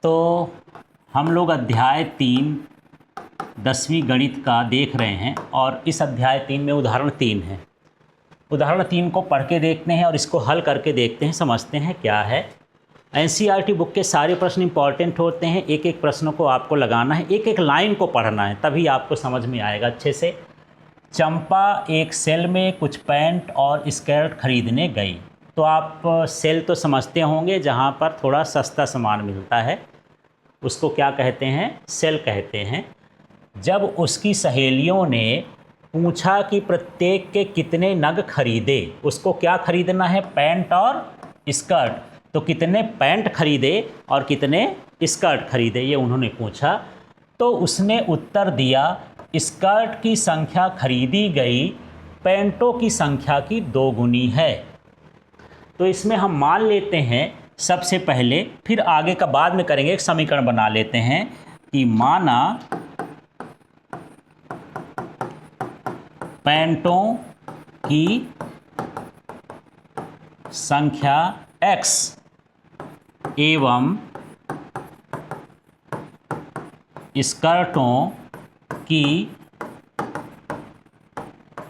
तो हम लोग अध्याय 3 10वीं गणित का देख रहे हैं और इस अध्याय 3 में उदाहरण 3 है। उदाहरण 3 को पढ़ के देखते हैं और इसको हल करके देखते हैं, समझते हैं क्या है। एनसीईआरटी बुक के सारे प्रश्न इंपॉर्टेंट होते हैं। एक एक प्रश्नों को आपको लगाना है, एक एक लाइन को पढ़ना है, तभी आपको समझ में आएगा अच्छे से। चंपा एक सेल में कुछ पैंट और स्कर्ट खरीदने गई। तो आप सेल तो समझते होंगे, जहाँ पर थोड़ा सस्ता सामान मिलता है उसको क्या कहते हैं? सेल कहते हैं। जब उसकी सहेलियों ने पूछा कि प्रत्येक के कितने नग खरीदे, उसको क्या खरीदना है? पैंट और स्कर्ट। तो कितने पैंट खरीदे और कितने स्कर्ट खरीदे, ये उन्होंने पूछा। तो उसने उत्तर दिया, स्कर्ट की संख्या खरीदी गई पैंटों की संख्या की 2 गुनी है। तो इसमें हम मान लेते हैं सबसे पहले, फिर आगे का बाद में करेंगे, एक समीकरण बना लेते हैं कि माना पैंटों की संख्या x एवं स्कर्टों की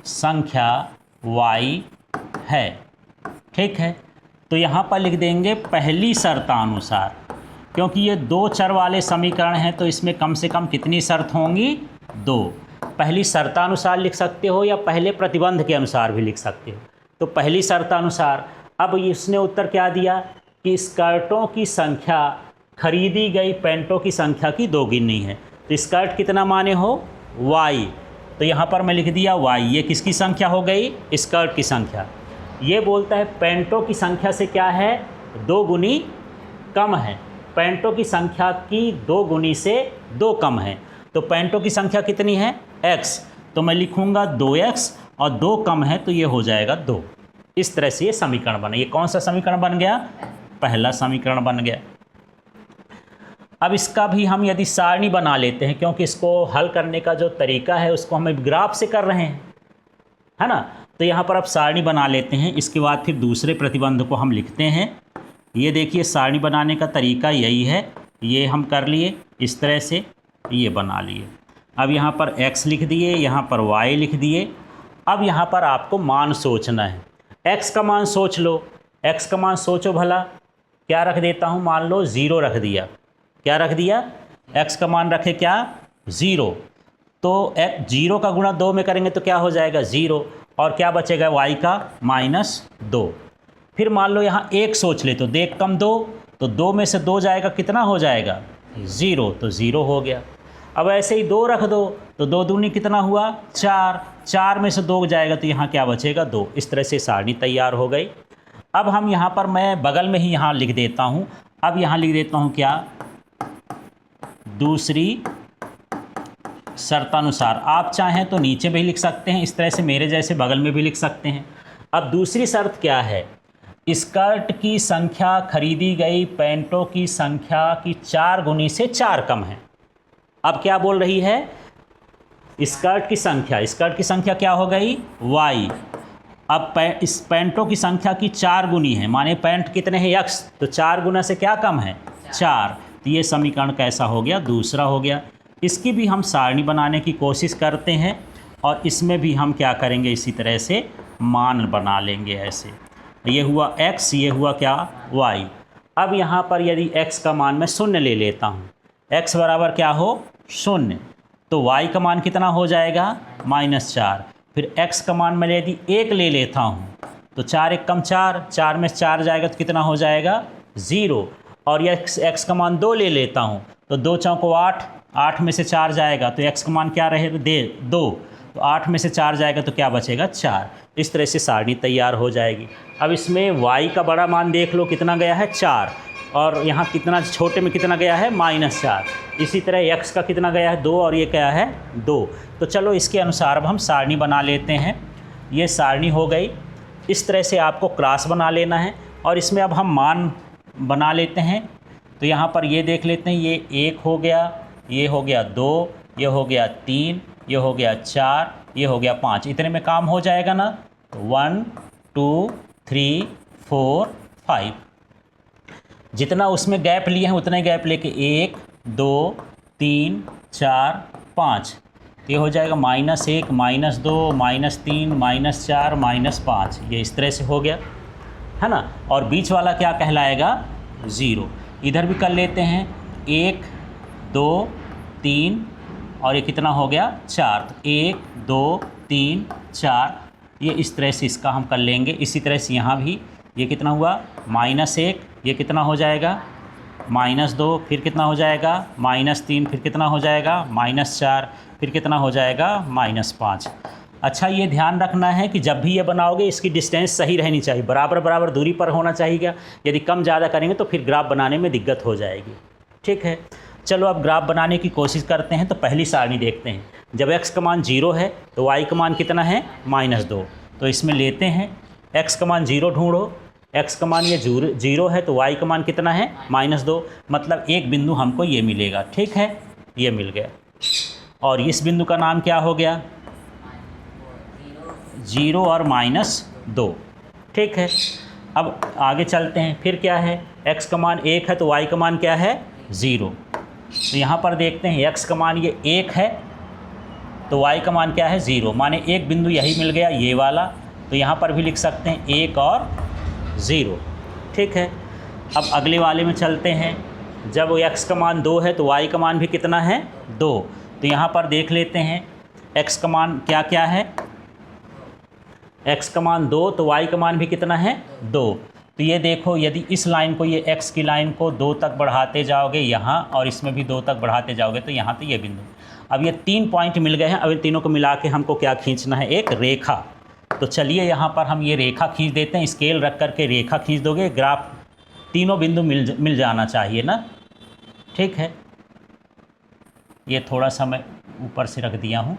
संख्या y है। ठीक है, तो यहाँ पर लिख देंगे पहली शर्तानुसार, क्योंकि ये 2 चर वाले समीकरण हैं तो इसमें कम से कम कितनी शर्त होंगी? 2। पहली शर्तानुसार लिख सकते हो या पहले प्रतिबंध के अनुसार भी लिख सकते हो। तो पहली शर्तानुसार, अब इसने उत्तर क्या दिया कि स्कर्टों की संख्या खरीदी गई पैंटों की संख्या की 2 गुनी है। तो स्कर्ट कितना माने हो? y। तो यहाँ पर मैं लिख दिया y। ये किसकी संख्या हो गई? स्कर्ट की संख्या। ये बोलता है पैंटों की संख्या से क्या है? 2 गुनी कम है। पैंटों की संख्या की 2 गुनी से 2 कम है। तो पैंटों की संख्या कितनी है? x। तो मैं लिखूंगा 2x और 2 कम है तो ये हो जाएगा 2। इस तरह से ये समीकरण बना। ये कौन सा समीकरण बन गया? पहला समीकरण बन गया। अब इसका भी हम यदि सारणी बना लेते हैं, क्योंकि इसको हल करने का जो तरीका है उसको हम ग्राफ से कर रहे हैं, है ना। तो यहाँ पर अब सारणी बना लेते हैं। इसके बाद फिर दूसरे प्रतिबंध को हम लिखते हैं। ये देखिए सारणी बनाने का तरीका यही है। ये हम कर लिए इस तरह से, ये बना लिए। अब यहाँ पर x लिख दिए, यहाँ पर y लिख दिए। अब यहाँ पर आपको मान सोचना है। x का मान सोच लो। x का मान सोचो भला, क्या रख देता हूँ? मान लो 0 रख दिया। क्या रख दिया? x का मान रखे क्या? 0। तो 0 का गुणा 2 में करेंगे तो क्या हो जाएगा? 0। और क्या बचेगा? y का -2। फिर मान लो यहाँ 1 सोच ले, तो देख कम 2, तो 2 में से 2 जाएगा, कितना हो जाएगा? 0। तो 0 हो गया। अब ऐसे ही 2 रख दो, तो 2 दूनी कितना हुआ? 4। 4 में से 2 जाएगा तो यहाँ क्या बचेगा? 2। इस तरह से सारणी तैयार हो गई। अब हम यहाँ पर, मैं बगल में ही यहाँ लिख देता हूँ। अब यहाँ लिख देता हूँ क्या? दूसरी शर्तानुसार। आप चाहें तो नीचे भी लिख सकते हैं, इस तरह से मेरे जैसे बगल में भी लिख सकते हैं। अब दूसरी शर्त क्या है? स्कर्ट की संख्या खरीदी गई पैंटों की संख्या की 4 गुनी से 4 कम है। अब क्या बोल रही है? स्कर्ट की संख्या क्या हो गई? y। अब इस पैंटों की संख्या की 4 गुनी है, माने पैंट कितने हैं? x। तो 4 गुना से क्या कम है? 4। तो ये समीकरण कैसा हो गया? दूसरा हो गया। इसकी भी हम सारणी बनाने की कोशिश करते हैं और इसमें भी हम क्या करेंगे? इसी तरह से मान बना लेंगे ऐसे। ये हुआ x, ये हुआ क्या? y। अब यहाँ पर यदि x का मान मैं 0 ले लेता हूँ, x बराबर क्या हो? 0। तो y का मान कितना हो जाएगा? -4। फिर x का मान मैं यदि 1 ले लेता हूँ, तो 4 1 कम 4, 4 में 4 जाएगा तो कितना हो जाएगा? 0। और यह x का मान 2 ले लेता हूँ, तो 2 चौको 8, 8 में से 4 जाएगा तो x का मान क्या रहेगा? 2। तो 8 में से 4 जाएगा तो क्या बचेगा? 4। इस तरह से सारणी तैयार हो जाएगी। अब इसमें y का बड़ा मान देख लो कितना गया है? 4। और यहाँ कितना छोटे में कितना गया है? -4। इसी तरह x का कितना गया है? 2। और ये क्या है? 2। तो चलो इसके अनुसार अब हम सारणी बना लेते हैं। ये सारणी हो गई। इस तरह से आपको क्लास बना लेना है और इसमें अब हम मान बना लेते हैं। तो यहाँ पर ये देख लेते हैं, ये 1 हो गया, ये हो गया 2, ये हो गया 3, ये हो गया 4, ये हो गया 5। इतने में काम हो जाएगा ना? 1 2 3 4 5। जितना उसमें गैप लिए हैं उतना ही गैप लेके 1 2 3 4 5, ये हो जाएगा -1 -2 -3 -4 -5, ये इस तरह से हो गया है ना। और बीच वाला क्या कहलाएगा? 0। इधर भी कर लेते हैं 1 2 3 और ये कितना हो गया? 4। तो 1 2 3 4, ये इस तरह से इसका हम कर लेंगे। इसी तरह से यहाँ भी ये कितना हुआ? -1, ये कितना हो जाएगा? -2, फिर कितना हो जाएगा? -3, फिर कितना हो जाएगा? -4, फिर कितना हो जाएगा? -5। अच्छा, ये ध्यान रखना है कि जब भी ये बनाओगे इसकी डिस्टेंस सही रहनी चाहिए, बराबर बराबर दूरी पर होना चाहिए। यदि कम ज़्यादा करेंगे तो फिर ग्राफ बनाने में दिक्कत हो जाएगी। ठीक है, चलो अब ग्राफ बनाने की कोशिश करते हैं। तो पहली सारणी देखते हैं। जब x का मान 0 है तो y का मान कितना है? -2। तो इसमें लेते हैं x का मान 0 ढूंढो। x का मान ये 0 है तो y का मान कितना है? -2। मतलब एक बिंदु हमको ये मिलेगा। ठीक है, ये मिल गया। और इस बिंदु का नाम क्या हो गया? 0 और -2। ठीक है, अब आगे चलते हैं। फिर क्या है? x का मान 1 है तो y का मान क्या है? 0। तो यहाँ पर देखते हैं x का मान ये 1 है तो y का मान क्या है? 0। माने एक बिंदु यही मिल गया, ये वाला। तो यहाँ पर भी लिख सकते हैं 1 और 0। ठीक है, अब अगले वाले में चलते हैं। जब x का मान 2 है तो y का मान भी कितना है? 2। तो यहाँ पर देख लेते हैं x का मान क्या क्या है? x का मान 2 तो y का मान भी कितना है? 2। तो ये देखो, यदि इस लाइन को, ये x की लाइन को 2 तक बढ़ाते जाओगे यहाँ, और इसमें भी 2 तक बढ़ाते जाओगे तो यहाँ तो ये बिंदु। अब ये 3 पॉइंट मिल गए हैं। अब इन तीनों को मिला के हमको क्या खींचना है? एक रेखा। तो चलिए यहाँ पर हम ये रेखा खींच देते हैं। स्केल रख करके रेखा खींच दोगे, ग्राफ तीनों बिंदु मिल जाना चाहिए ना। ठीक है, ये थोड़ा सा मैं ऊपर से रख दिया हूँ।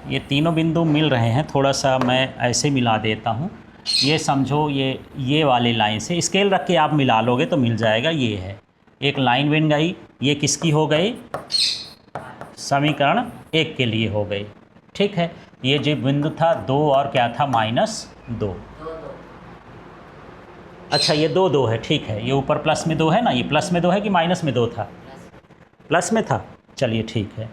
ये तीनों बिंदु मिल रहे हैं, थोड़ा सा मैं ऐसे मिला देता हूँ। ये समझो ये वाली लाइन से स्केल रख के आप मिला लोगे तो मिल जाएगा। ये है, एक लाइन बन गई। ये किसकी हो गई? समीकरण 1 के लिए हो गई। ठीक है, ये जो बिंदु था 2 और क्या था? -2। अच्छा, ये 2 2 है। ठीक है, ये ऊपर प्लस में 2 है ना। ये प्लस में 2 है कि माइनस में 2 था? प्लस में था। चलिए ठीक है,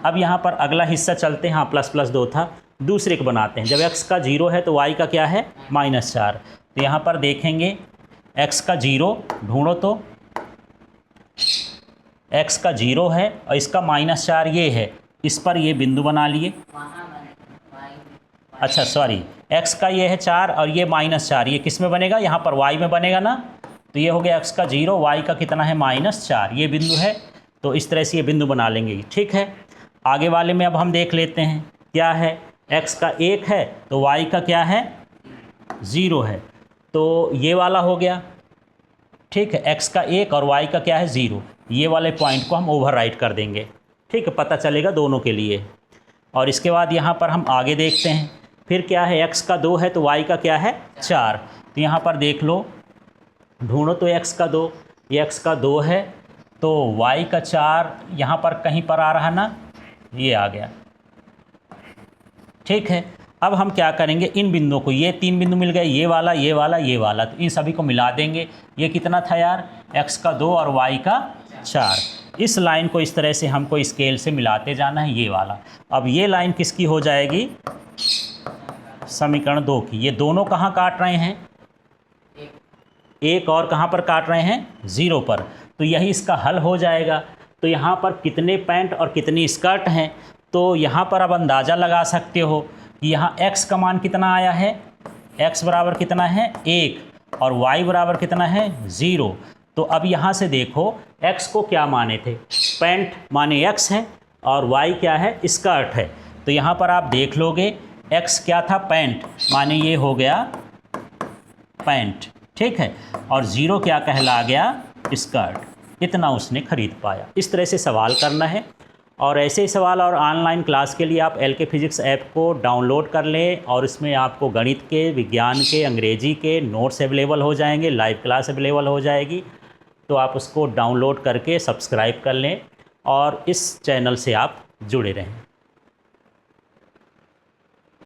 अब यहाँ पर अगला हिस्सा चलते हैं। हाँ, ++2 था। दूसरे को बनाते हैं। जब x का 0 है तो y का क्या है? -4। तो यहाँ पर देखेंगे x का 0 ढूंढो। तो x का 0 है और इसका -4 ये है। इस पर ये बिंदु बना लिए। अच्छा सॉरी, x का ये है 4 और ये -4, ये किस में बनेगा? यहाँ पर y में बनेगा ना। तो ये हो गया x का 0, y का कितना है? -4, ये बिंदु है। तो इस तरह से ये बिंदु बना लेंगे। ठीक है, आगे वाले में अब हम देख लेते हैं क्या है। x का 1 है तो y का क्या है? 0 है। तो ये वाला हो गया। ठीक है, x का 1 और y का क्या है? 0। ये वाले पॉइंट को हम ओवरराइट कर देंगे। ठीक है, पता चलेगा दोनों के लिए। और इसके बाद यहाँ पर हम आगे देखते हैं। फिर क्या है? x का 2 है तो y का क्या है? 4। तो यहाँ पर देख लो, ढूंढो तो x का 2, ये x का 2 है तो y का 4 यहाँ पर कहीं पर आ रहा ना, ये आ गया। ठीक है, अब हम क्या करेंगे? इन बिंदुओं को, ये 3 बिंदु मिल गए, ये वाला ये वाला ये वाला, तो इन सभी को मिला देंगे। ये कितना था यार? x का 2 और y का 4। इस लाइन को इस तरह से हमको स्केल से मिलाते जाना है, ये वाला। अब ये लाइन किसकी हो जाएगी? समीकरण 2 की। ये दोनों कहाँ काट रहे हैं? 1 और कहाँ पर काट रहे हैं? 0 पर। तो यही इसका हल हो जाएगा। तो यहाँ पर कितने पैंट और कितनी स्कर्ट हैं? तो यहाँ पर अब अंदाज़ा लगा सकते हो कि यहाँ x का मान कितना आया है? x बराबर कितना है? 1 और y बराबर कितना है? 0। तो अब यहाँ से देखो, x को क्या माने थे? पैंट माने x है और y क्या है? स्कर्ट है। तो यहाँ पर आप देख लोगे x क्या था? पैंट, माने ये हो गया पैंट। ठीक है, और 0 क्या कहला गया? स्कर्ट। इतना उसने खरीद पाया। इस तरह से सवाल करना है और ऐसे ही सवाल और ऑनलाइन क्लास के लिए आप LK फिज़िक्स ऐप को डाउनलोड कर लें और इसमें आपको गणित के, विज्ञान के, अंग्रेजी के नोट्स अवेलेबल हो जाएंगे, लाइव क्लास अवेलेबल हो जाएगी। तो आप उसको डाउनलोड करके सब्सक्राइब कर लें और इस चैनल से आप जुड़े रहें।